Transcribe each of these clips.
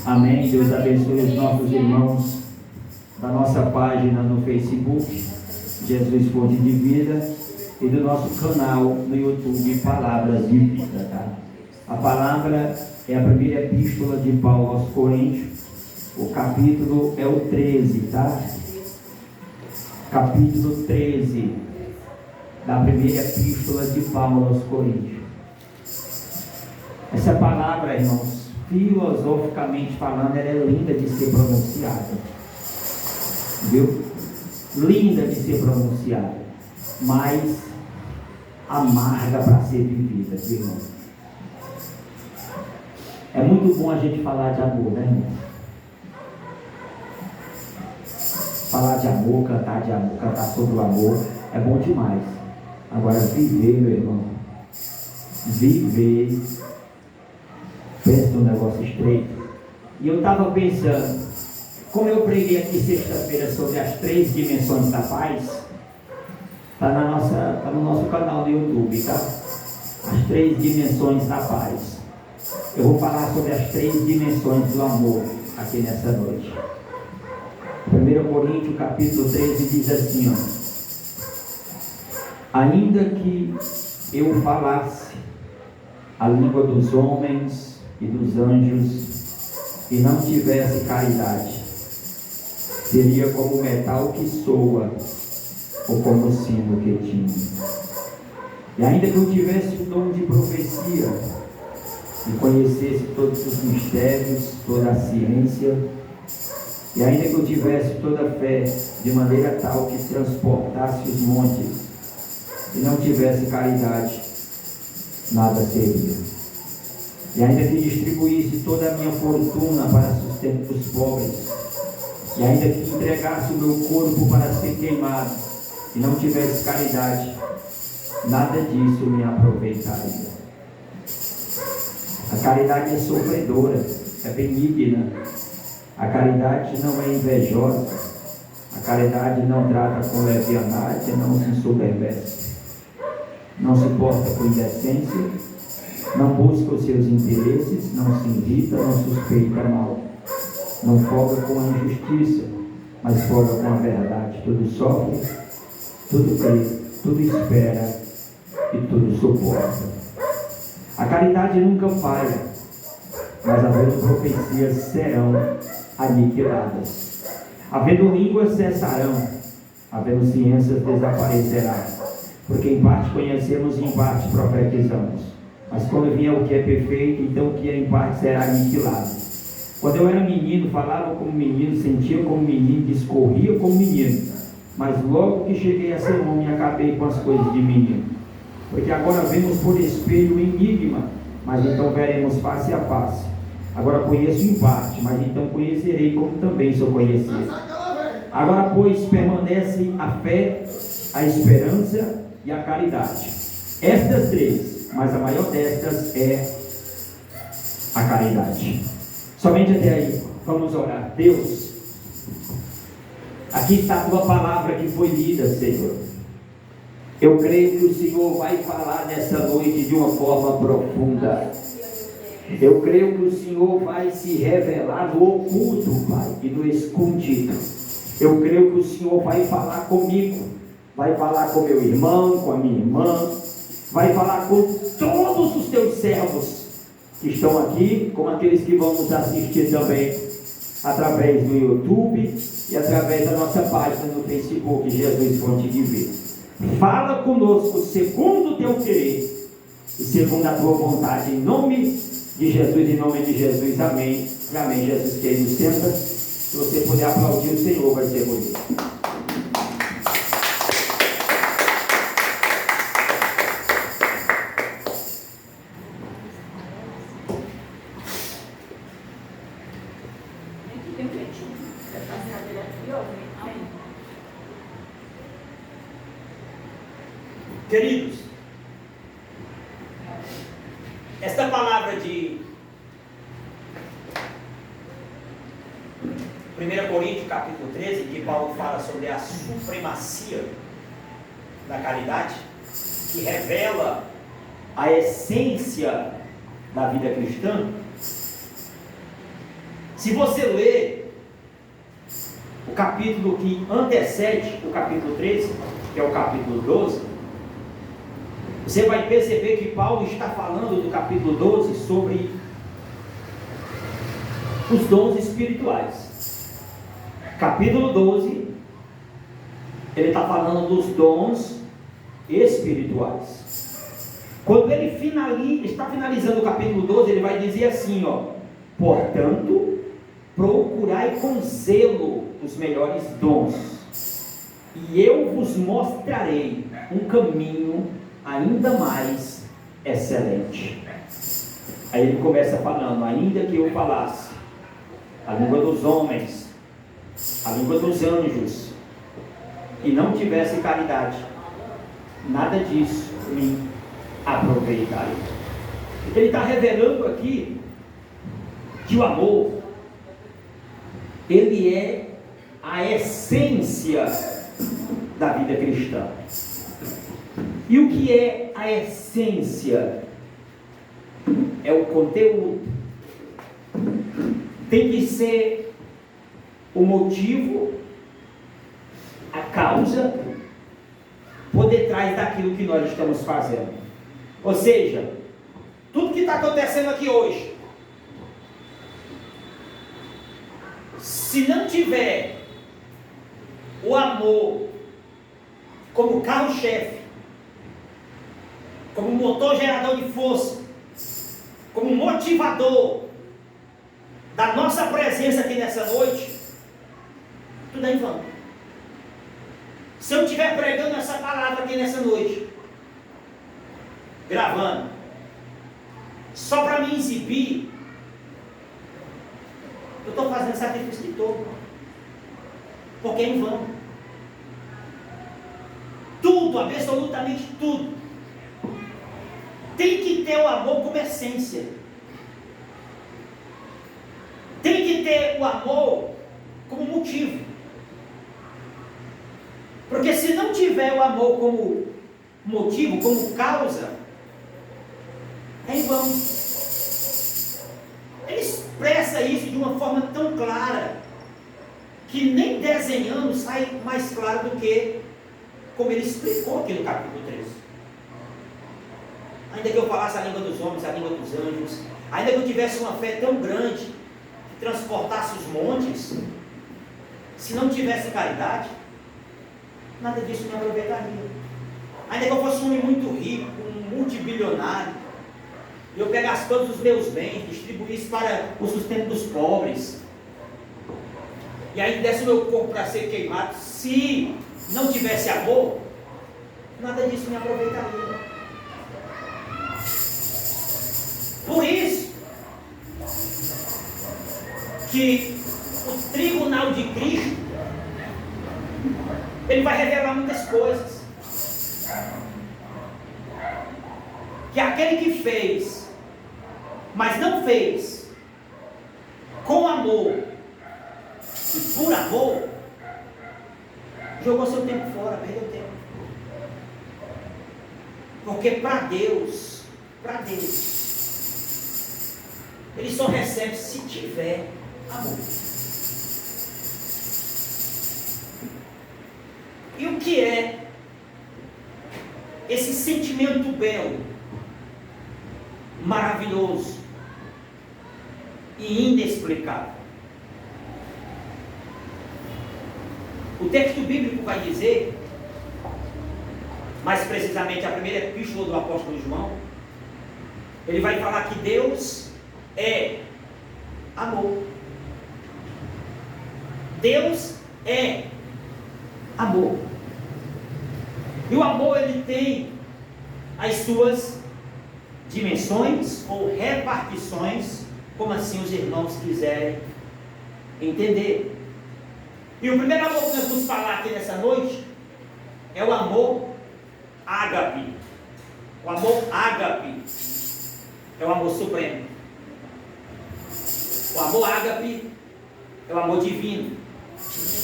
Amém. Deus abençoe os nossos irmãos da nossa página no Facebook, Jesus Fonte de Vida, e do nosso canal no YouTube, Palavras de Vida, tá? A palavra é a primeira epístola de Paulo aos Coríntios, o capítulo é o 13, tá? Capítulo 13 da primeira epístola de Paulo aos Coríntios. Essa palavra, irmãos, filosoficamente falando, ela é linda de ser pronunciada, viu? Linda de ser pronunciada, mas amarga para ser vivida, viu, irmão? É muito bom a gente falar de amor, né, irmão? Falar de amor, cantar sobre o amor, é bom demais. Agora, viver, meu irmão, viver, pensa num negócio estreito. E eu estava pensando, como eu preguei aqui sexta-feira sobre as 3 dimensões da paz, está no nosso canal do YouTube, tá? As 3 dimensões da paz. Eu vou falar sobre as 3 dimensões do amor aqui nessa noite. 1 Coríntios capítulo 13 diz assim, ó: ainda que eu falasse a língua dos homens e dos anjos e não tivesse caridade, seria como metal que soa ou como sino que tine. E ainda que eu tivesse o dom de profecia e conhecesse todos os mistérios, toda a ciência, e ainda que eu tivesse toda a fé de maneira tal que transportasse os montes e não tivesse caridade, nada seria. E ainda que distribuísse toda a minha fortuna para sustento dos pobres, e ainda que entregasse o meu corpo para ser queimado e não tivesse caridade, nada disso me aproveitaria. A caridade é sofredora, é benigna. A caridade não é invejosa. A caridade não trata com leviandade, não se ensoberbece, não se porta com indecência, não busca os seus interesses, não se irrita, não suspeita mal, não folga com a injustiça, mas folga com a verdade. Tudo sofre, tudo crê, tudo espera e tudo suporta. A caridade nunca falha, mas havendo profecias serão aniquiladas, havendo línguas cessarão, havendo ciências desaparecerá, porque em parte conhecemos e em parte profetizamos. Mas quando vier o que é perfeito, então o que é em parte será aniquilado. Quando eu era menino, falava como menino, sentia como menino, discorria como menino, mas logo que cheguei a ser homem, acabei com as coisas de menino. Porque agora vemos por espelho o enigma, mas então veremos face a face. Agora conheço em parte, mas então conhecerei como também sou conhecido. Agora, pois, permanece a fé, a esperança e a caridade. Estas 3, mas a maior destas é a caridade. Somente até aí, vamos orar. Deus, aqui está a tua palavra que foi lida, Senhor. Eu creio que o Senhor vai falar nessa noite de uma forma profunda. Eu creio que o Senhor vai se revelar no oculto, Pai, e no escondido. Eu creio que o Senhor vai falar comigo, vai falar com meu irmão, com a minha irmã, vai falar com todos os teus servos que estão aqui, como aqueles que vão nos assistir também através do YouTube e através da nossa página no Facebook, Jesus Fonte de Vida. Fala conosco segundo o teu querer e segundo a tua vontade, em nome de Jesus, em nome de Jesus, amém. E amém. Jesus querido, senta. Se você puder aplaudir o Senhor, vai ser bonito. Queridos, esta palavra de 1 Coríntios capítulo 13, que Paulo fala sobre a supremacia da caridade, que revela a essência da vida cristã, Se você ler o capítulo que antecede o capítulo 13, que é o capítulo 12, você vai perceber que Paulo está falando do capítulo 12 sobre os dons espirituais. Capítulo 12, ele está falando dos dons espirituais. Quando ele está finalizando o capítulo 12, ele vai dizer assim, portanto, procurai com zelo os melhores dons, e eu vos mostrarei um caminho ainda mais excelente. Aí ele começa falando, ainda que eu falasse a língua dos homens, a língua dos anjos, e não tivesse caridade, nada disso me aproveitaria. Ele está revelando aqui que o amor, ele é a essência da vida cristã. E o que é a essência? É o conteúdo. Tem que ser o motivo, a causa, por detrás daquilo que nós estamos fazendo. Ou seja, tudo que está acontecendo aqui hoje, se não tiver o amor como carro-chefe, como motor gerador de força, como motivador da nossa presença aqui nessa noite, tudo é em vão. Se eu estiver pregando essa palavra aqui nessa noite, gravando, só para me exibir, eu estou fazendo sacrifício de todo, porque é em vão. Tudo, absolutamente tudo, tem que ter o amor como essência. Tem que ter o amor como motivo. Porque se não tiver o amor como motivo, como causa, é em vão. Ele expressa isso de uma forma tão clara, que nem desenhando sai mais claro do que como ele explicou aqui no capítulo 13. Ainda que eu falasse a língua dos homens, a língua dos anjos, ainda que eu tivesse uma fé tão grande, que transportasse os montes, se não tivesse caridade, nada disso me aproveitaria. Ainda que eu fosse um homem muito rico, um multibilionário, e eu pegasse todos os meus bens, distribuísse para o sustento dos pobres, e aí desse o meu corpo para ser queimado, se não tivesse amor, nada disso me aproveitaria. Por isso que o tribunal de Cristo, ele vai revelar muitas coisas. Que aquele que fez, mas não fez com amor e por amor, jogou seu tempo fora, perdeu tempo. Porque para Deus, ele só recebe se tiver amor. E o que é esse sentimento belo, maravilhoso e inexplicável? O texto bíblico vai dizer, mais precisamente a primeira epístola do apóstolo João, ele vai falar que Deus é amor. Deus é amor. E o amor, ele tem as suas dimensões ou repartições, como assim os irmãos quiserem entender. E o primeiro amor que nós vamos falar aqui nessa noite é o amor ágape. O amor ágape é o amor supremo. O amor ágape é o amor divino.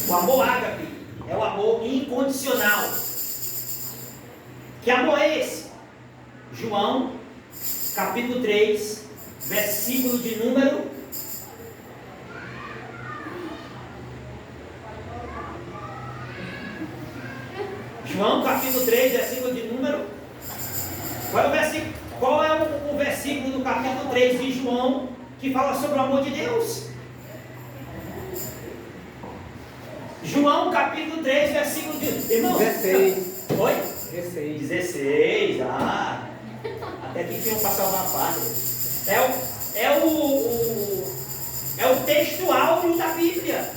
O amor ágape é o amor incondicional. Que amor é esse? João, capítulo 3, versículo de número capítulo 3, versículo de número. Qual é o versículo do capítulo 3 de João que fala sobre o amor de Deus? João capítulo 3, versículo de... Irmão, 16. Oi? 16. 16. Até que tinham para salvar a pátria. É o texto áureo da Bíblia.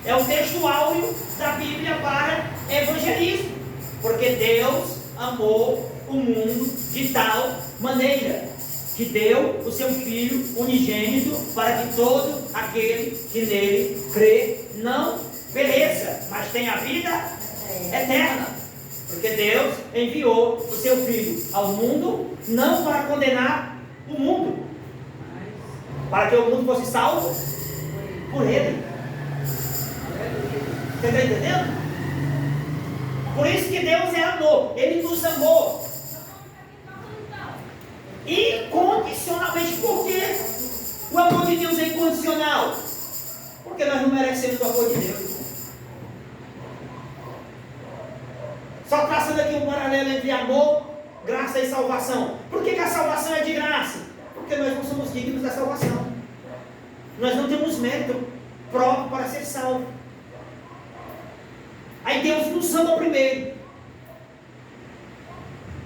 É o texto áureo da Bíblia para evangelismo. Porque Deus amou o mundo de tal maneira que deu o seu Filho unigênito para que todo aquele que nele crê não pereça, mas tenha vida eterna. Porque Deus enviou o seu Filho ao mundo não para condenar o mundo, para que o mundo fosse salvo por ele. Você está entendendo? Por isso que Deus é amor. Ele nos amou incondicionalmente. Por quê? O amor de Deus é incondicional. Porque nós não merecemos o amor de Deus. Só traçando aqui um paralelo entre amor, graça e salvação. Por que a salvação é de graça? Porque nós não somos dignos da salvação. Nós não temos mérito próprio para ser salvo. Aí Deus nos ama primeiro,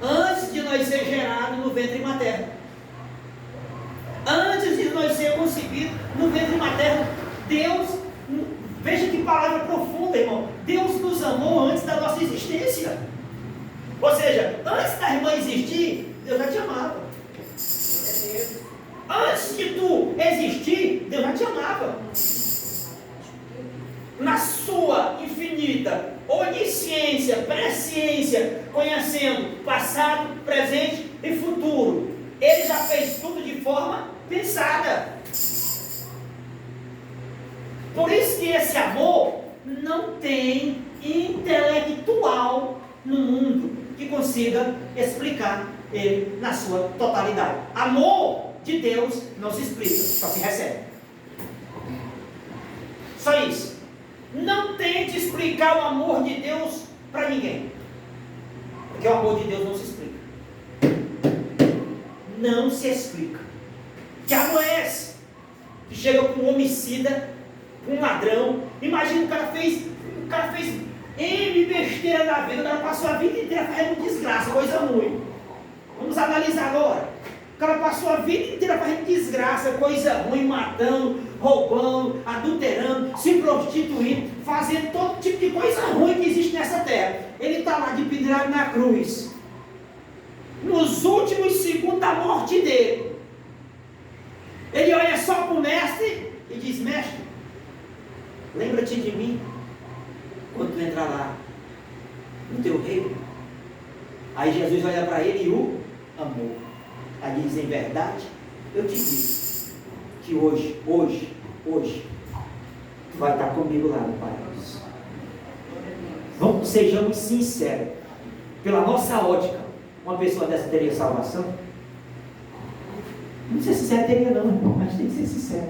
antes de nós ser gerados no ventre materno. Antes de nós ser concebidos no ventre materno, Deus, veja que palavra profunda, irmão. Deus nos amou antes da nossa existência. Ou seja, antes da irmã existir, Deus já te amava. Antes de tu existir, Deus já te amava. Na sua infinita onisciência, presciência, conhecendo passado, presente e futuro, Ele já fez tudo de forma pensada. Por isso que esse amor não tem intelectual no mundo que consiga explicar ele na sua totalidade. Amor de Deus não se explica, só se recebe. Só isso. Não tente explicar o amor de Deus para ninguém, porque o amor de Deus não se explica. Não se explica. Que amor é esse? Que chega com um homicida, com um ladrão. Imagina, o cara fez N besteira da vida, o cara passou a vida inteira fazendo desgraça, coisa ruim. Vamos analisar agora. O cara passou a vida inteira fazendo desgraça, coisa ruim, matando, roubando, adulterando, se prostituindo, fazendo todo tipo de coisa ruim que existe nessa terra. Ele está lá de pendurado na cruz, nos últimos segundos da morte dele. Ele olha só para o mestre e diz: mestre, lembra-te de mim quando tu entrar lá no teu reino. Aí Jesus olha para ele e o amou. Aí diz: em verdade, eu te digo que hoje, tu vai estar comigo lá no paraíso. Sejamos sinceros. Pela nossa ótica, uma pessoa dessa teria salvação? Não ser sincero teria não, mas tem que ser sincero.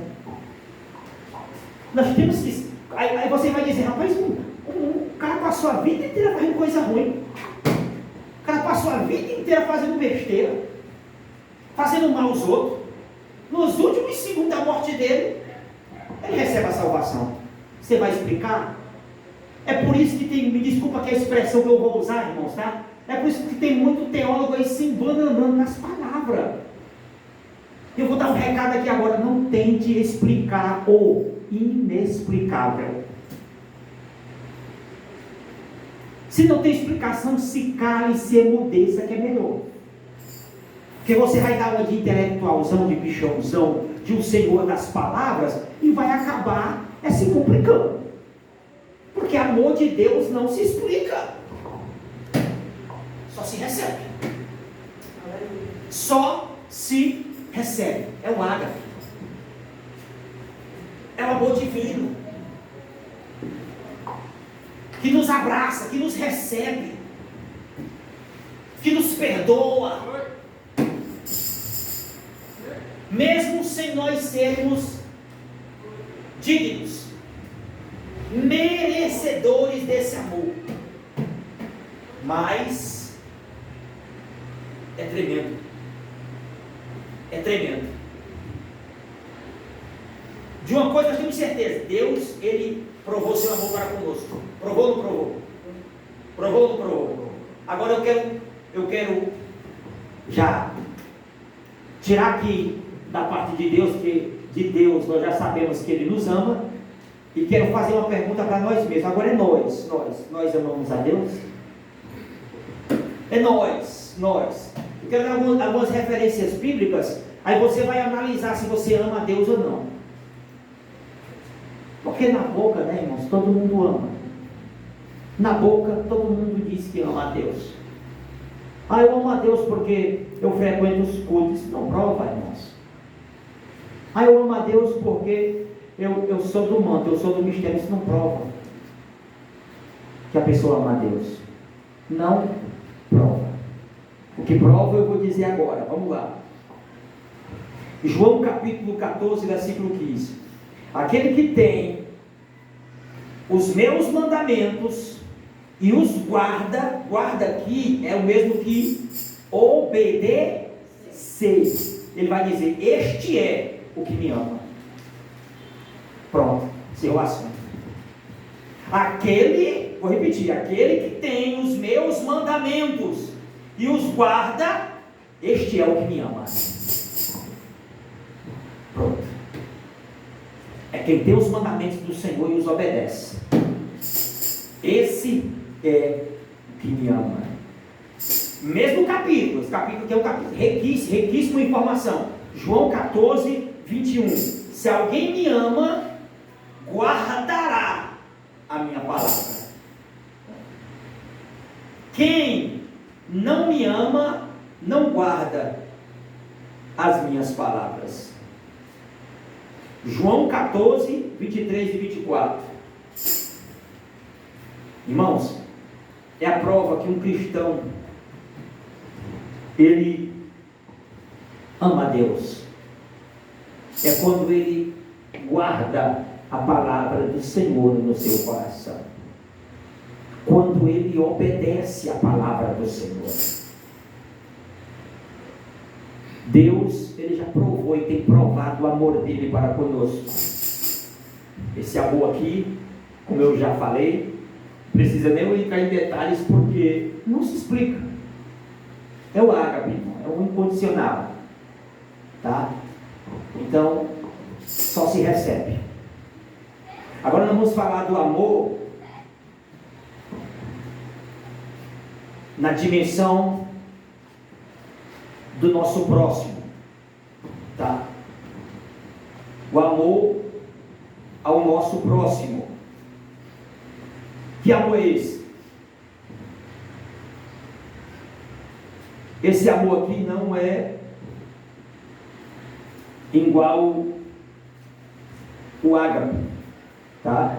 Nós temos que... Aí você vai dizer: rapaz, o cara passou a vida inteira fazendo coisa ruim. O cara passou a vida inteira fazendo besteira, fazendo mal aos outros. Nos últimos segundos da morte dele, ele recebe a salvação. Você vai explicar? É por isso que tem, me desculpa que a expressão que eu vou usar, irmãos, tá? É por isso que tem muito teólogo aí se embananando nas palavras. Eu vou dar um recado aqui agora: não tente explicar o inexplicável. Se não tem explicação, se cale e se emudeça, que é melhor. Porque você vai dar uma de intelectualzão, de bichãozão, de um senhor das palavras, e vai acabar se complicando. Porque amor de Deus não se explica, só se recebe. Só se recebe. É o ágape. É o amor divino, que nos abraça, que nos recebe, que nos perdoa, mesmo sem nós sermos dignos, merecedores desse amor. Mas é tremendo. É tremendo. De uma coisa nós temos certeza: Deus, Ele provou seu amor para conosco. Provou ou não provou? Provou ou não provou? Agora eu quero já tirar aqui da parte de Deus, que de Deus nós já sabemos que Ele nos ama, e quero fazer uma pergunta para nós mesmos. Agora é nós amamos a Deus? É nós. Eu quero dar algumas referências bíblicas, aí você vai analisar se você ama a Deus ou não. Porque na boca, né, irmãos, todo mundo ama. Na boca todo mundo diz que ama a Deus. Eu amo a Deus porque eu frequento os cultos. Não prova, irmãos. Eu amo a Deus porque eu sou do manto, eu sou do mistério. Isso não prova que a pessoa ama a Deus. Não prova. O que prova eu vou dizer agora. Vamos lá. João capítulo 14, versículo 15. Aquele que tem os meus mandamentos e os guarda aqui é o mesmo que obedecer. Ele vai dizer: este é o que me ama. Pronto, seu assunto. Vou repetir, aquele que tem os meus mandamentos e os guarda, este é o que me ama. Pronto. É quem tem os mandamentos do Senhor e os obedece. Esse é o que me ama. Mesmo capítulo, esse capítulo tem um capítulo riquíssimo em informação. João 14, 21. Se alguém me ama, guardará a minha palavra. Quem não me ama, não guarda as minhas palavras. João 14, 23 e 24. Irmãos, é a prova que um cristão, ele ama a Deus. É quando ele guarda a palavra do Senhor no seu coração. Quando ele obedece a palavra do Senhor. Deus, Ele já provou e tem provado o amor dele para conosco. Esse amor aqui, como eu já falei, precisa nem eu entrar em detalhes, porque não se explica. É o ágape, é o incondicional, tá? Então, só se recebe. Agora nós vamos falar do amor na dimensão do nosso próximo, tá? O amor ao nosso próximo. Que amor é esse? Esse amor aqui não é igual o ágape, tá?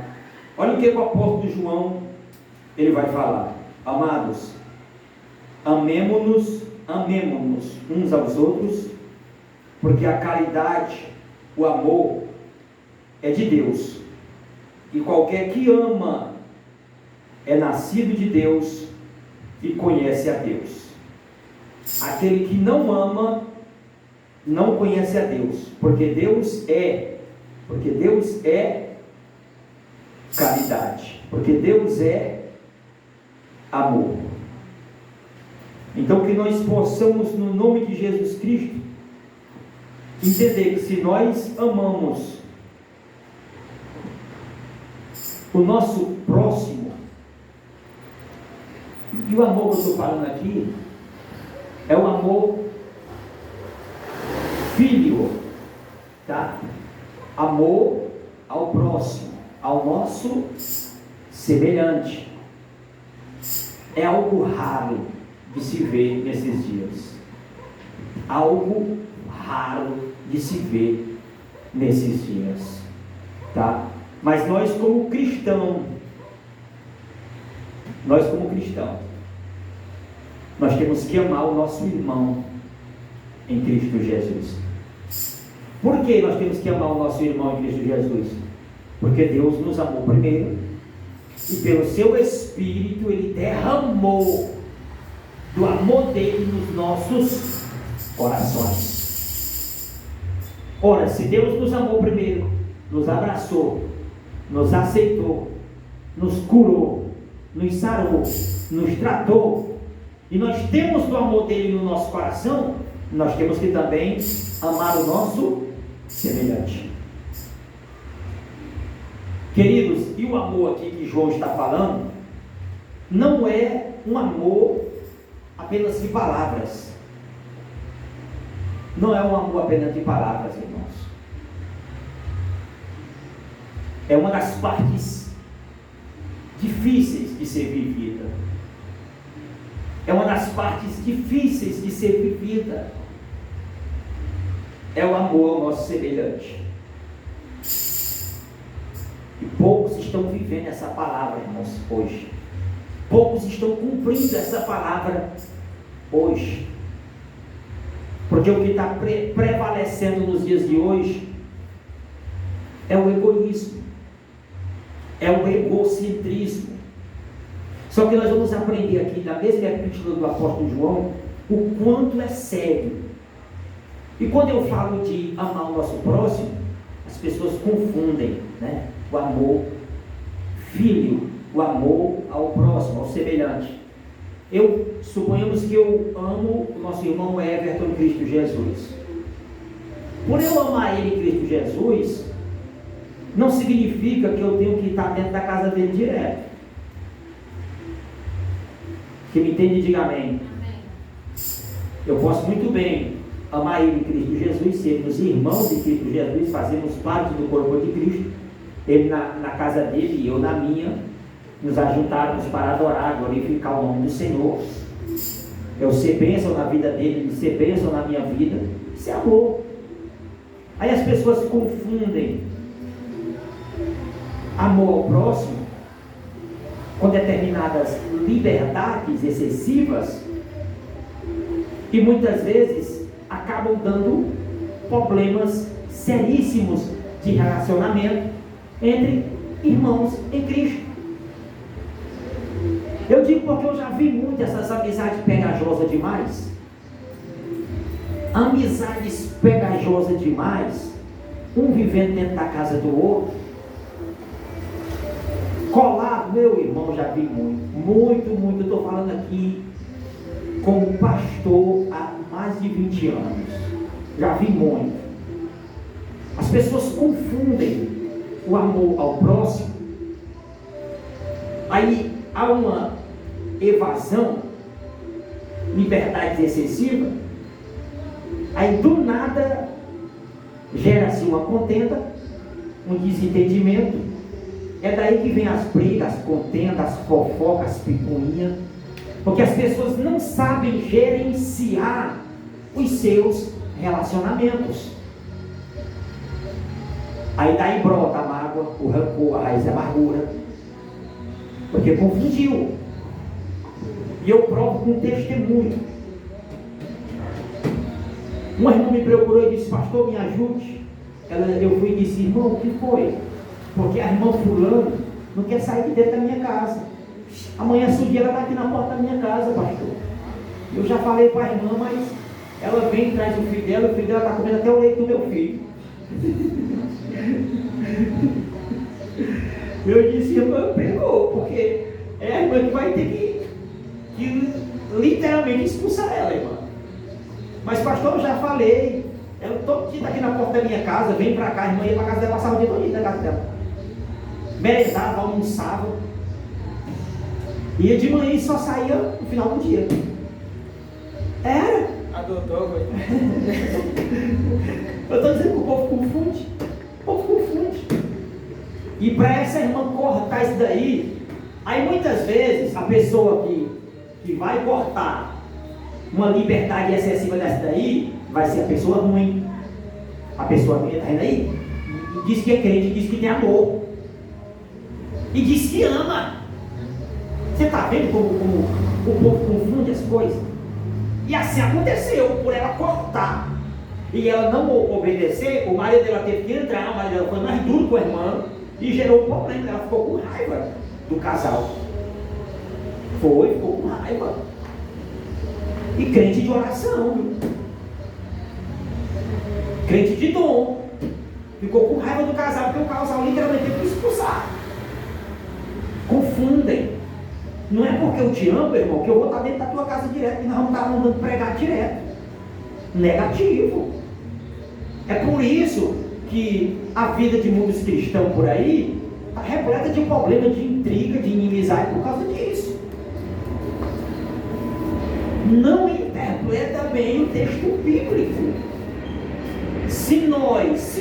Olha o que o apóstolo João ele vai falar. Amados, amemo-nos uns aos outros, porque a caridade, o amor é de Deus, e qualquer que ama é nascido de Deus e conhece a Deus. Aquele que não ama não conhece a Deus, porque Deus é caridade, porque Deus é amor. Então que nós possamos, no nome de Jesus Cristo, entender que se nós amamos o nosso próximo, e o amor que eu estou falando aqui é o amor filho, tá? Amor ao próximo, ao nosso semelhante. É algo raro de se ver nesses dias. Algo raro de se ver nesses dias, tá? Mas nós como cristão, nós temos que amar o nosso irmão em Cristo Jesus. Por que nós temos que amar o nosso irmão em Cristo Jesus? Porque Deus nos amou primeiro, e pelo seu Espírito Ele derramou do amor dele nos nossos corações. Ora, se Deus nos amou primeiro, nos abraçou, nos aceitou, nos curou, nos sarou, nos tratou, e nós temos o amor dele no nosso coração, nós temos que também amar o nosso semelhante. Queridos, e o amor aqui que João está falando, não é um amor apenas de palavras. Não é um amor apenas de palavras, irmãos. É uma das partes difíceis de ser vivida. É uma das partes difíceis de ser vivida. É o amor ao nosso semelhante. E poucos estão vivendo essa palavra, irmãos, hoje. Poucos estão cumprindo essa palavra hoje. Porque o que está prevalecendo nos dias de hoje é o egoísmo, é o egocentrismo. Só que nós vamos aprender aqui, na mesma epístola do apóstolo João, o quanto é sério. E quando eu falo de amar o nosso próximo, as pessoas confundem, né? O amor filho, o amor ao próximo, ao semelhante. Suponhamos que eu amo o nosso irmão Everton em Cristo Jesus. Por eu amar ele em Cristo Jesus, não significa que eu tenho que estar dentro da casa dele direto. Quem me entende, diga amém. Eu posso muito bem amar ele em Cristo Jesus, sermos irmãos de Cristo Jesus, fazermos parte do corpo de Cristo, ele na casa dele e eu na minha, nos ajuntarmos para adorar, glorificar o nome do Senhor, eu ser bênção na vida dele, ele ser bênção na minha vida. Isso é amor. Aí as pessoas confundem amor ao próximo com determinadas liberdades excessivas, e muitas vezes acabam dando problemas seríssimos de relacionamento entre irmãos em Cristo. Eu digo porque eu já vi muito essas amizades pegajosas demais. Amizades pegajosas demais, um vivendo dentro da casa do outro, colado. Meu irmão, já vi muito. Eu estou falando aqui como pastor há mais de 20 anos. Já vi muito. As pessoas confundem o amor ao próximo. Aí há uma evasão, liberdade excessiva. Aí do nada gera-se uma contenda, um desentendimento. É daí que vem as brigas, as contendas, as fofocas, as picuinhas, porque as pessoas não sabem gerenciar os seus relacionamentos. Aí daí brota a mágoa, o rancor, a raiz da amargura, porque confundiu. E eu provo com testemunho. Uma irmã me procurou e disse: pastor, me ajude. Eu fui e disse: irmão, o que foi? Porque a irmã fulano não quer sair de dentro da minha casa. Amanhã ela está aqui na porta da minha casa, pastor. Eu já falei para a irmã, mas ela vem e traz o filho dela está comendo até o leite do meu filho. Eu disse: irmã, pegou, porque é a irmã que vai ter que literalmente expulsar ela, irmã. Mas pastor, eu já falei, ela todo dia está aqui na porta da minha casa, vem para cá, a irmã ia para casa dela, passava o dia todo na casa dela, merezava, almoçava, ia de manhã e só saía no final do dia. Era. Adotou, coitado. Eu estou dizendo que o povo confunde. E para essa irmã cortar isso daí, aí muitas vezes a pessoa que vai cortar uma liberdade excessiva dessa daí, vai ser a pessoa ruim. A pessoa que está aí diz que é crente, diz que tem amor, e diz que ama. Você está vendo como o povo confunde as coisas? E assim aconteceu, por ela cortar e ela não obedecer, o marido dela teve que entrar, o marido dela foi mais duro com a irmã e gerou um problema. Ela ficou com raiva do casal. Ficou com raiva. E crente de oração, crente de dom, ficou com raiva do casal, porque o casal literalmente teve que expulsar. Confundem. Não é porque eu te amo, irmão, que eu vou estar dentro da tua casa direto e nós vamos estar mandando pregar direto. Negativo. É por isso que a vida de muitos cristãos por aí está repleta de problema, de intriga, de inimizade por causa disso. Não interpreta bem o texto bíblico. Se nós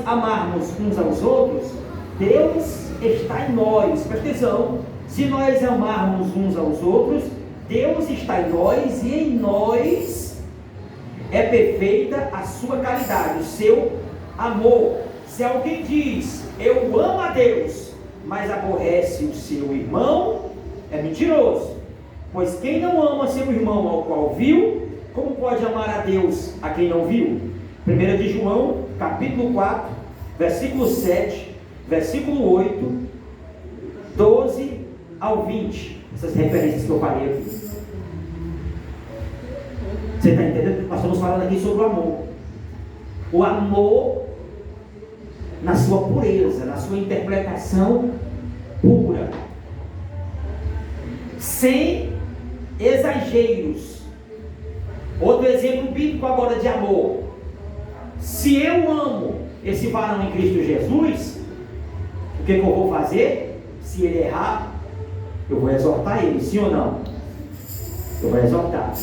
amarmos uns aos outros, Deus está em nós. Presta atenção. Se nós amarmos uns aos outros, Deus está em nós e em nós é perfeita a sua caridade, o seu amor. Se alguém diz, eu amo a Deus, mas aborrece o seu irmão, é mentiroso. Pois quem não ama seu irmão ao qual viu, como pode amar a Deus a quem não viu? 1 de João, capítulo 4, versículo 7, versículo 8, 12 ao 20. Essas referências que eu falei aqui. Você está entendendo? Nós estamos falando aqui sobre o amor. O amor na sua pureza, na sua interpretação pura. Sem exageros. Outro exemplo bíblico agora de amor. Se eu amo esse varão em Cristo Jesus, o que eu vou fazer? Se ele errar, eu vou exortar ele, sim ou não? Eu vou exortar.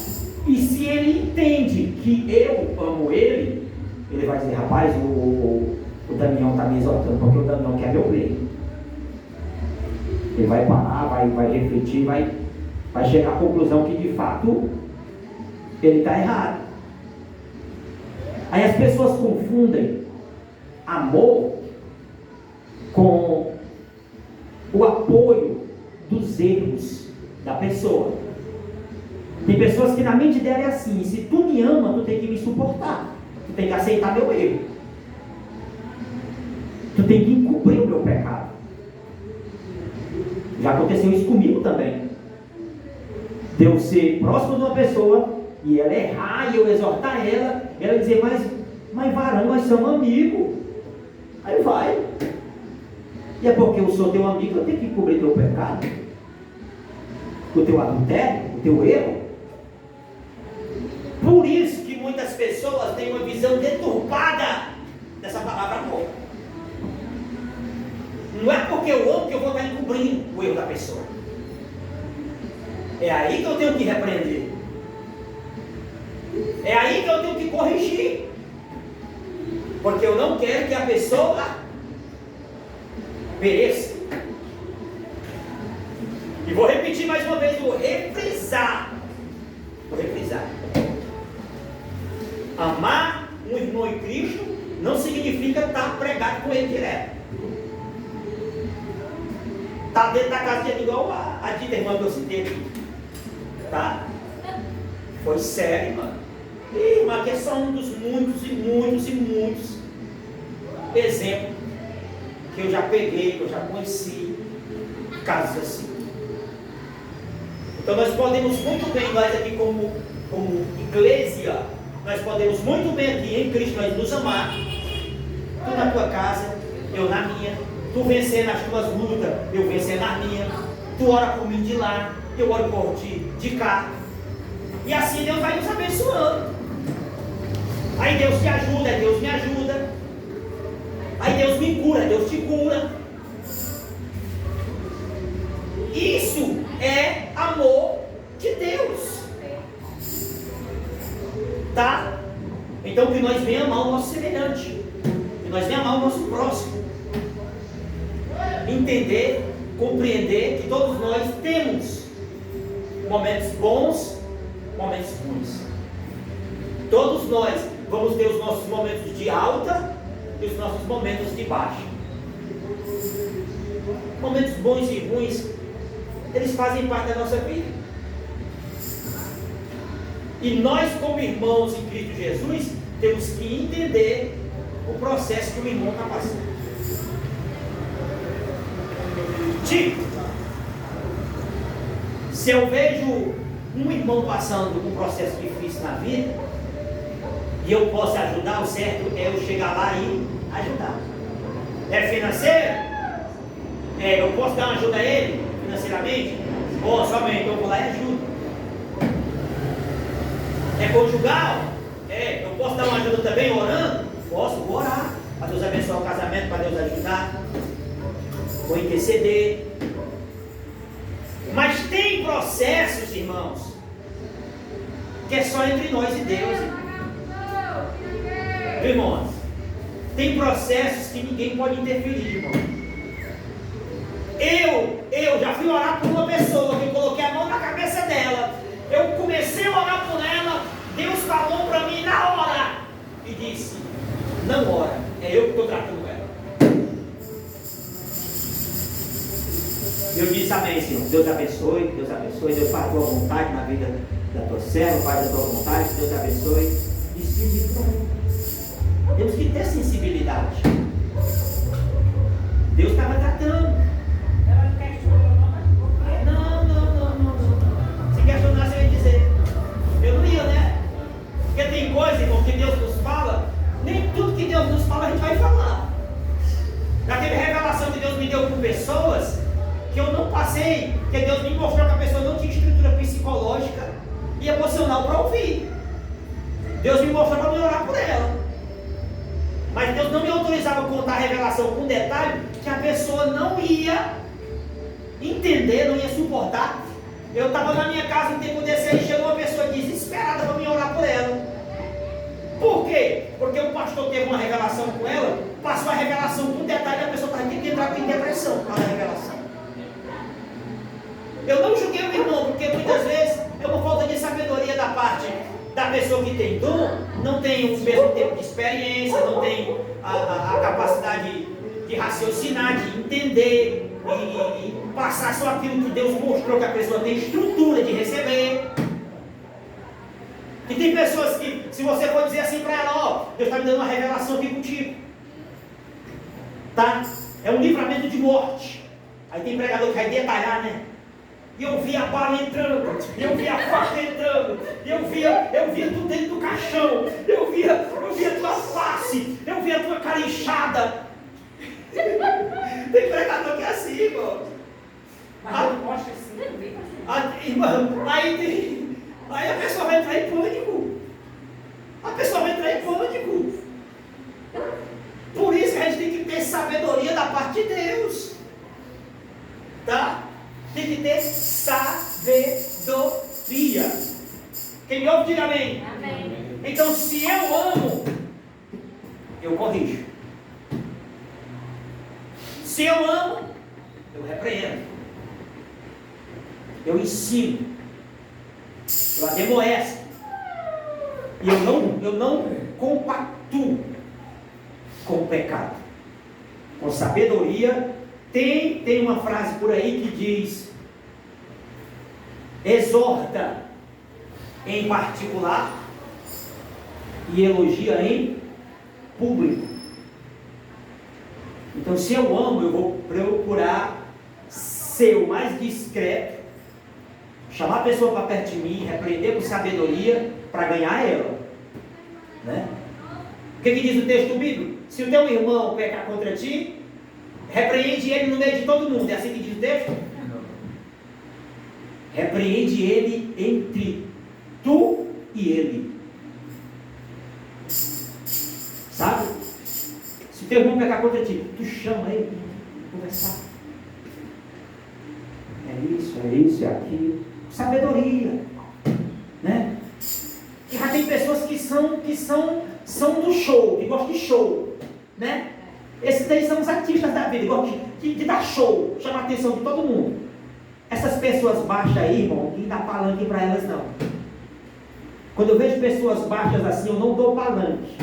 E se ele entende que eu amo ele, ele vai dizer, rapaz, o Damião está me exortando, porque o Damião quer meu bem. Ele vai parar, vai refletir, vai chegar à conclusão que de fato ele está errado. Aí as pessoas confundem amor com o apoio dos erros da pessoa. Tem pessoas que na mente dela é assim: se tu me ama, tu tem que me suportar, tu tem que aceitar meu erro, tu tem que encobrir o meu pecado. Já aconteceu isso comigo também, de eu ser próximo de uma pessoa e ela errar e eu exortar ela dizer, mas varão, nós somos amigos. Aí vai. E é porque eu sou teu amigo, eu tenho que cobrir teu pecado, o teu adultério, o teu erro. Por isso que muitas pessoas têm uma visão deturpada dessa palavra amor. Não é porque eu amo que eu vou estar encobrindo o erro da pessoa. É aí que eu tenho que repreender. É aí que eu tenho que corrigir. Porque eu não quero que a pessoa pereça. E vou repetir mais uma vez, vou refrisar. Amar um irmão em Cristo não significa estar pregado com ele direto. Está dentro da casa dele igual a dita irmã que eu citei aqui. Tá? Foi sério, mano. E irmã, aqui é só um dos muitos exemplos que eu já peguei, que eu já conheci, casos assim. Então nós podemos muito bem, nós aqui como igreja, nós podemos muito bem aqui em Cristo nós nos amar. Tu na tua casa, eu na minha. Tu vencer nas tuas lutas, eu vencer na minha. Tu ora por mim de lá, eu oro por ti de cá. E assim Deus vai nos abençoando. Aí Deus te ajuda, Deus me ajuda. Aí Deus me cura, Deus te cura. Isso é amor de Deus. Tá? Então que nós venhamos amar o nosso semelhante. Que nós venhamos amar o nosso próximo. Entender, compreender que todos nós temos momentos bons, momentos ruins. Todos nós vamos ter os nossos momentos de alta e os nossos momentos de baixa. Momentos bons e ruins, eles fazem parte da nossa vida. E nós, como irmãos em Cristo Jesus, temos que entender o processo que o irmão está passando. Tipo, se eu vejo um irmão passando por um processo difícil na vida, e eu posso ajudar, o certo é eu chegar lá e ajudar. É financeiro? Eu posso dar uma ajuda a ele, financeiramente? Ou somente eu vou lá e ajudo. É conjugal? Eu posso dar uma ajuda também orando? Posso, vou orar, para Deus abençoar o casamento, para Deus ajudar. Vou interceder. Mas tem processos, irmãos, que é só entre nós e Deus. Irmãos, tem processos que ninguém pode interferir, irmão. Eu já fui orar por uma pessoa, que eu coloquei a mão na cabeça dela. Eu comecei a orar por ela. Deus falou para mim na hora e disse: não ora, é eu que estou tratando ela. Eu disse amém, Senhor. Deus abençoe, Deus abençoe. Deus faz a tua vontade na vida da tua serva, faz a tua vontade, Deus abençoe. Disse para mim. Temos que ter sensibilidade. Deus estava tratando. Não. Se questionasse, eu ia dizer. Eu não ia, né? Porque tem coisa, irmão, que Deus nos fala. Nem tudo que Deus nos fala a gente vai falar. Já teve revelação que Deus me deu com pessoas que eu não passei, que Deus me mostrou que a pessoa não tinha estrutura psicológica e emocional para ouvir. Deus me mostrou para me orar por ela. Mas Deus não me autorizava a contar a revelação com detalhe que a pessoa não ia entender, não ia suportar. Eu estava na minha casa um tempo desse aí, chegou uma pessoa desesperada para me orar por ela. Por quê? Porque o pastor teve uma revelação com ela, passou a revelação com detalhe e a pessoa estava tendo que entrar em depressão por causa da revelação. Eu não julguei o irmão, porque muitas vezes é uma falta de sabedoria da parte da pessoa que tem dom, não tem o mesmo tempo de experiência, não tem a capacidade de raciocinar, de entender e passar só aquilo que Deus mostrou que a pessoa tem estrutura de receber. E tem pessoas que, se você for dizer assim para ela, ó, Deus está me dando uma revelação aqui contigo, tá? É um livramento de morte. Aí tem pregador que vai detalhar, né? E eu via a bala entrando, eu via a faca entrando, eu via tudo dentro do caixão, eu via a tua face, eu via a tua cara inchada. Tem pregador que é assim, irmão. Mas não mostra assim também. Irmão, aí a pessoa vai entrar em pânico. A pessoa vai entrar em pânico. Por isso que a gente tem que ter sabedoria da parte de Deus. Tá? Tem que ter sabedoria. Quem me ouve, diga amém. Amém. Então, se eu amo, eu corrijo. Se eu amo, eu repreendo. Eu ensino. Eu ademoesto. E eu não compactuo com o pecado. Com sabedoria. Tem uma frase por aí que diz: exorta em particular e elogia em público. Então, se eu amo, eu vou procurar ser o mais discreto, chamar a pessoa para perto de mim, repreender com sabedoria para ganhar ela, né? O que diz o texto bíblico? Se o teu irmão pecar contra ti, repreende ele no meio de todo mundo. É assim que diz o texto? Não. Repreende ele entre tu e ele. Sabe? Se teu irmão pecar contra ti, tu chama ele para conversar. É isso, é aquilo. Sabedoria. Né? E já tem pessoas que são do show, que gostam de show. Né? Esses daí são os artistas da vida, gostam de dar show, chamar a atenção de todo mundo. Essas pessoas baixas aí, irmão, ninguém dá palanque para elas não. Quando eu vejo pessoas baixas assim, eu não dou palanque.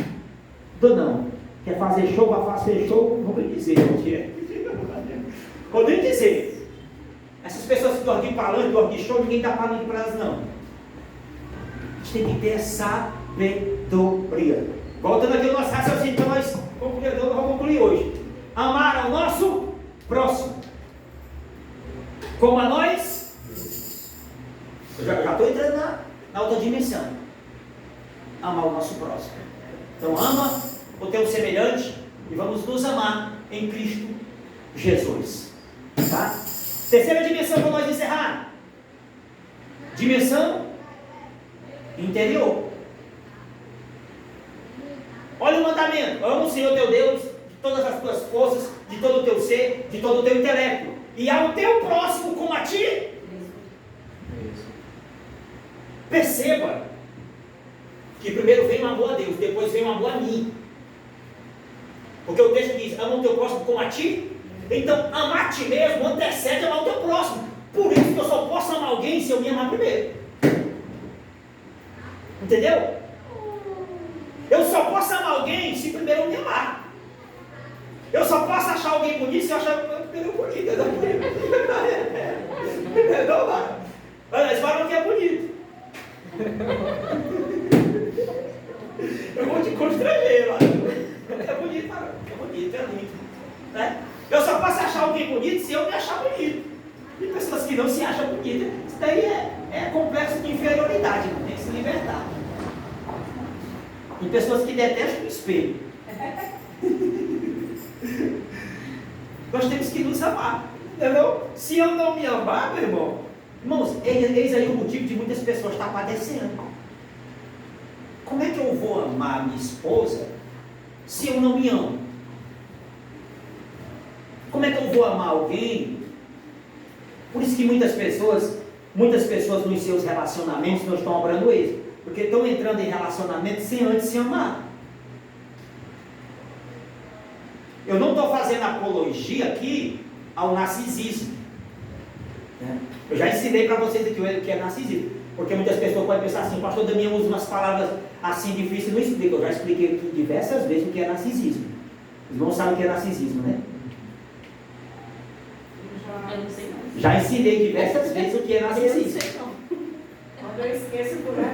Dou não. Quer fazer show, vai fazer show, não vou dizer onde é. Vou nem dizer. Essas pessoas que gostam de palanque, gostam de show, ninguém dá palanque para elas não. A gente tem que ter sabedoria. Voltando aqui ao nosso raciocínio, então nós vamos concluir hoje. Amar ao nosso próximo como a nós. Eu já estou entrando dimensão. Amar o nosso próximo. Então ama o teu semelhante e vamos nos amar em Cristo Jesus. Tá? Terceira dimensão para nós encerrar. Dimensão interior. Olha o mandamento: ama o Senhor teu Deus de todas as tuas forças, de todo o teu ser, de todo o teu intelecto, e ao teu próximo como a ti. Perceba que primeiro vem o amor a Deus, depois vem o amor a mim. Porque o texto diz: ama o teu próximo como a ti. Então amar a ti mesmo antecede amar o teu próximo. Por isso que eu só posso amar alguém se eu me amar primeiro. Entendeu? Eu só posso amar alguém se primeiro eu me amar. Eu só posso achar alguém bonito se eu achar primeiro bonito. Não vai. Eles falam que é bonito. Eu vou te constranger, mano. É bonito, mano. É bonito, é lindo. Né? Eu só posso achar alguém bonito se eu me achar bonito. E pessoas que não se acham bonitas, isso daí é complexo de inferioridade, não tem que se libertar. E pessoas que detestam o espelho. Nós temos que nos amar, entendeu? Se eu não me amar, meu irmão, irmãos, eis aí o motivo de muitas pessoas estar padecendo. Como é que eu vou amar a minha esposa se eu não me amo? Como é que eu vou amar alguém? Por isso que muitas pessoas nos seus relacionamentos não estão obrando isso, porque estão entrando em relacionamento sem antes se amar. Eu não estou fazendo apologia aqui ao narcisismo. Eu já ensinei para vocês aqui o que é narcisismo, porque muitas pessoas podem pensar assim: o pastor Damião usa umas palavras assim difíceis, não explica. Eu já expliquei aqui diversas vezes o que é narcisismo. Os irmãos sabem o que é narcisismo, né? Eu não sei não. Já ensinei diversas vezes o que é Eu não narcisismo. sei não. Quando eu esqueço por lá,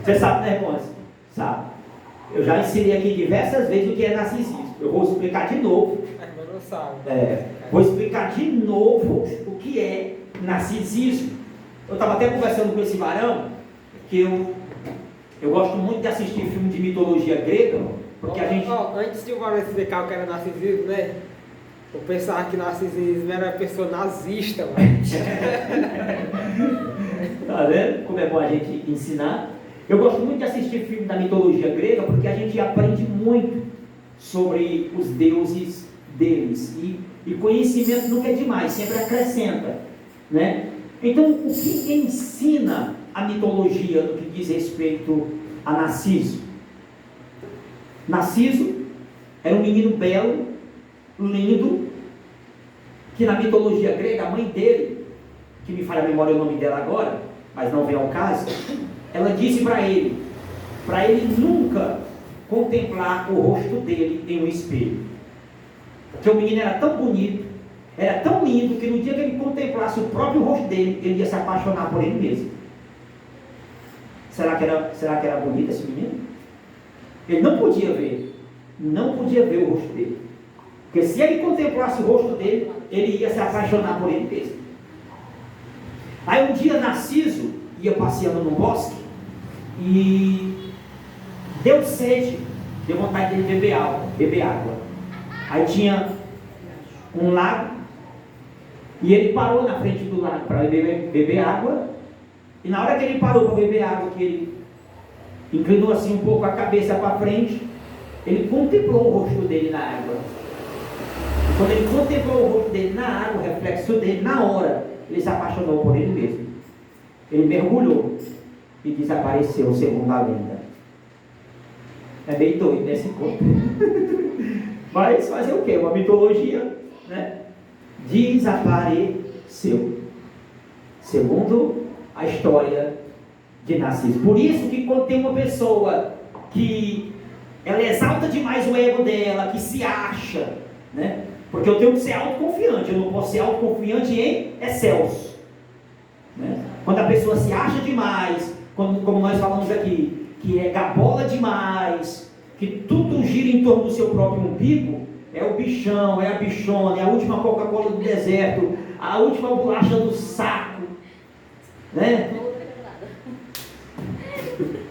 Você sabe, né, irmãos? Sabe. Eu já ensinei aqui diversas vezes o que é narcisismo. Eu vou explicar de novo. Vou explicar de novo o que é narcisismo. Eu estava até conversando com esse varão, que eu gosto muito de assistir filme de mitologia grega, porque a gente... Antes de o varão explicar o que era narcisismo, né? Eu pensava que narcisismo era pessoa nazista, mano. Tá vendo como é bom a gente ensinar? Eu gosto muito de assistir filme da mitologia grega, porque a gente aprende muito sobre os deuses deles. E conhecimento nunca é demais, sempre acrescenta, né? Então, o que ensina a mitologia no que diz respeito a Narciso? Narciso era um menino belo, lindo, que na mitologia grega, a mãe dele, que me falha a memória o nome dela agora, mas não vem ao caso, ela disse para ele nunca contemplar o rosto dele em um espelho, porque o menino era tão bonito, era tão lindo, que no dia que ele contemplasse o próprio rosto dele, ele ia se apaixonar por ele mesmo. Será que era bonito esse menino? Ele não podia ver o rosto dele, porque se ele contemplasse o rosto dele, ele ia se apaixonar por ele mesmo. Aí um dia Narciso ia passeando no bosque e deu sede, deu vontade de beber água. Aí tinha um lago e ele parou na frente do lago para beber água. E na hora que ele parou para beber água, que ele inclinou assim um pouco a cabeça para frente, ele contemplou o rosto dele na água. E quando ele contemplou o rosto dele na água, o reflexo dele, na hora, ele se apaixonou por ele mesmo. Ele mergulhou e desapareceu, segundo a lenda. É meio doido nesse ponto. Mas fazer o quê? Uma mitologia, né? Desapareceu, segundo a história de Narciso. Por isso que quando tem uma pessoa que ela exalta demais o ego dela, que se acha, né? Porque eu tenho que ser autoconfiante, eu não posso ser autoconfiante em excelso, né? Quando a pessoa se acha demais, como nós falamos aqui, que é gabola demais, que tudo gira em torno do seu próprio umbigo, é o bichão, é a bichona, é a última Coca-Cola do deserto, a última bolacha do saco, né?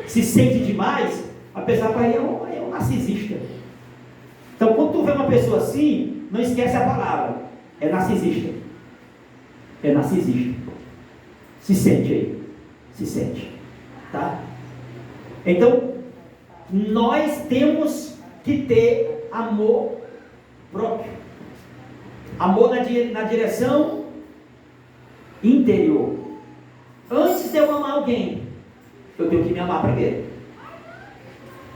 se sente demais, a pessoa é um narcisista. Então, quando tu vê uma pessoa assim, não esquece a palavra, é narcisista. É narcisista. Se sente aí, se sente, tá? Então, nós temos que ter amor próprio, amor na direção interior. Antes de eu amar alguém, eu tenho que me amar primeiro.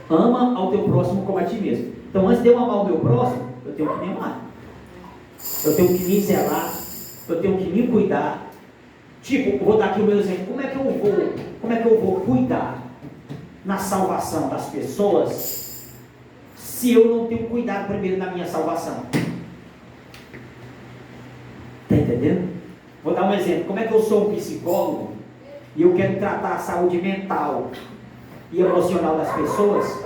Ama ao teu próximo como a ti mesmo. Então, antes de eu amar o meu próximo, eu tenho que me amar, eu tenho que me zelar, eu tenho que me cuidar. Tipo, vou dar aqui o meu exemplo. Como é que eu vou cuidar na salvação das pessoas se eu não tenho cuidado primeiro na minha salvação? Está entendendo? Vou dar um exemplo. Como é que eu sou um psicólogo e eu quero tratar a saúde mental e emocional das pessoas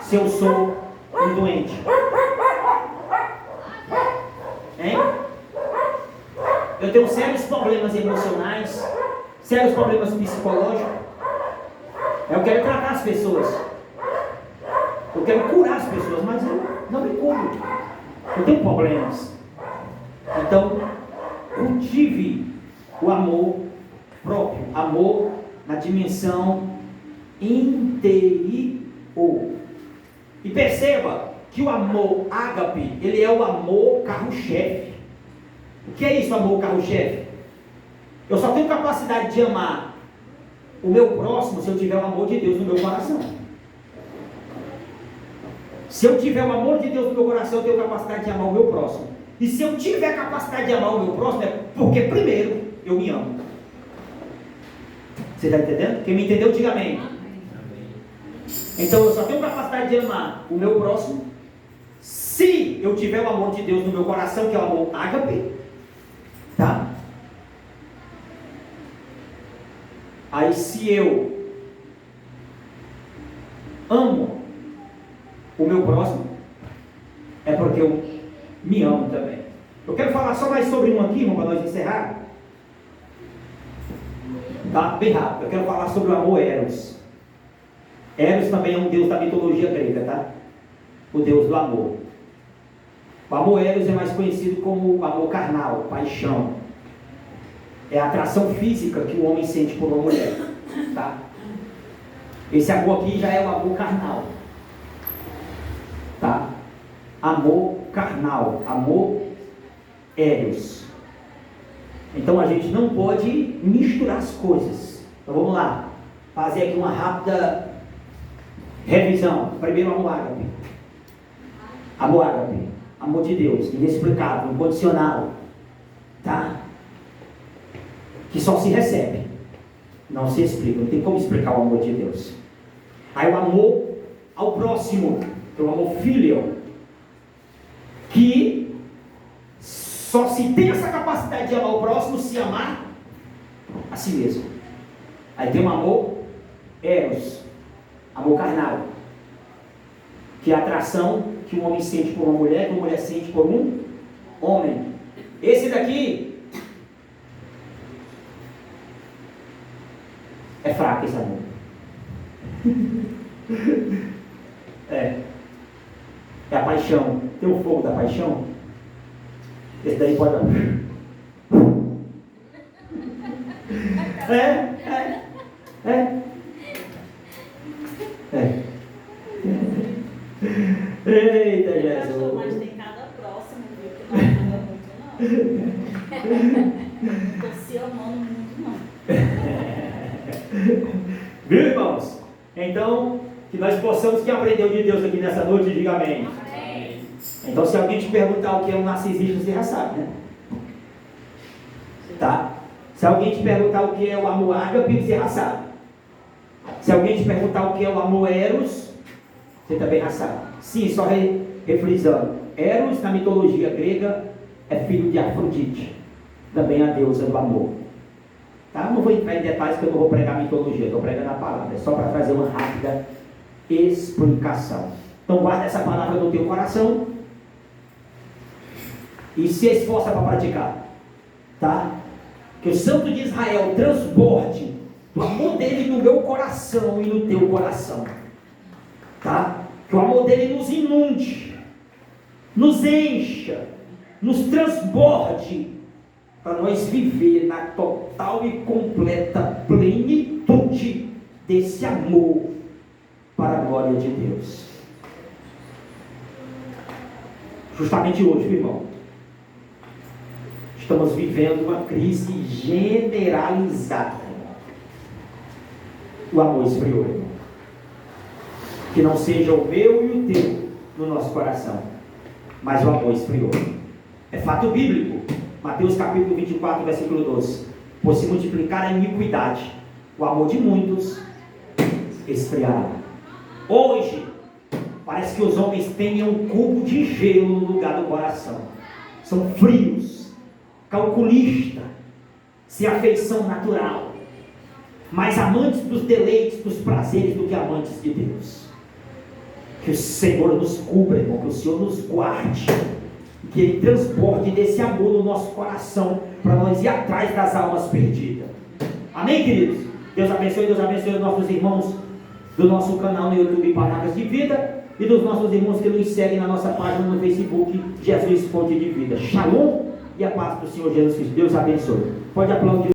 se eu sou um doente? Hein? Eu tenho sérios problemas emocionais, sérios problemas psicológicos. Eu quero tratar as pessoas, eu quero curar as pessoas, mas eu não me curo. Eu tenho problemas. Então, cultive o amor próprio, amor na dimensão interior. E perceba que o amor ágape, ele é o amor carro-chefe. O que é isso, amor carro-chefe? Eu só tenho capacidade de amar o meu próximo se eu tiver o amor de Deus no meu coração. Se eu tiver o amor de Deus no meu coração, eu tenho capacidade de amar o meu próximo. E se eu tiver capacidade de amar o meu próximo, é porque primeiro eu me amo. Você está entendendo? Quem me entendeu, diga amém. Então eu só tenho capacidade de amar o meu próximo se eu tiver o amor de Deus no meu coração, que é o amor ágape. Tá? Aí se eu amo o meu próximo, é porque eu me amo também. Eu quero falar só mais sobre um aqui, irmão, para nós encerrar. Tá? Bem rápido. Eu quero falar sobre o amor Eros. Eros também é um deus da mitologia grega, tá? O deus do amor. O amor Eros é mais conhecido como o amor carnal, paixão. É a atração física que o homem sente por uma mulher, tá? Esse amor aqui já é o amor carnal, tá? Amor carnal, amor Eros. Então a gente não pode misturar as coisas. Então vamos lá, fazer aqui uma rápida revisão. Primeiro, amor ágape. Amor ágape, amor de Deus, inexplicável, incondicional, tá? Que só se recebe, não se explica, não tem como explicar o amor de Deus. Aí o amor ao próximo, que é o amor filial, que só se tem essa capacidade de amar o próximo se amar a si mesmo. Aí tem o amor eros, amor carnal, que é a atração que um homem sente por uma mulher, que uma mulher sente por um homem. Esse daqui é fraco, esse amor. É a paixão. Tem o fogo da paixão. Esse daí pode dar. Eita, Jesus. Mas tem cada próximo, viu? Que não ajuda muito, não. Estou se amando muito, não. Viu, irmãos? Então, que nós possamos, que aprendeu de Deus aqui nessa noite, diga amém. Amém. Então, se alguém te perguntar o que é um narcisista, você já sabe, né? Tá? Se alguém te perguntar o que é o amor ágape, você já sabe. Se alguém te perguntar o que é o amor eros, você também já sabe. Sim, só refrisando. Eros, na mitologia grega, é filho de Afrodite, também a deusa do amor. Tá? Não vou entrar em detalhes, porque eu não vou pregar mitologia, estou pregando a palavra. É só para trazer uma rápida explicação. Então guarda essa palavra no teu coração e se esforça para praticar, tá? Que o Santo de Israel transborde do amor dele no meu coração e no teu coração, tá? Que o amor dele nos inunde, nos encha, nos transborde, para nós viver na total e completa plenitude desse amor para a glória de Deus. Justamente hoje, meu irmão, estamos vivendo uma crise generalizada. O amor esfriou, irmão. Que não seja o meu e o teu no nosso coração, mas o amor esfriou. É fato bíblico. Mateus capítulo 24, versículo 12. Por se multiplicar a iniquidade, o amor de muitos esfriará. Hoje, parece que os homens têm um cubo de gelo no lugar do coração. São frios, calculistas, sem afeição natural, mais amantes dos deleites, dos prazeres do que amantes de Deus. Que o Senhor nos cubra, irmão, que o Senhor nos guarde, que Ele transborde desse amor no nosso coração, para nós ir atrás das almas perdidas. Amém, queridos? Deus abençoe os nossos irmãos do nosso canal no YouTube Palavras de Vida, e dos nossos irmãos que nos seguem na nossa página no Facebook, Jesus Fonte de Vida. Shalom e a paz do Senhor Jesus Cristo. Deus abençoe. Pode aplaudir.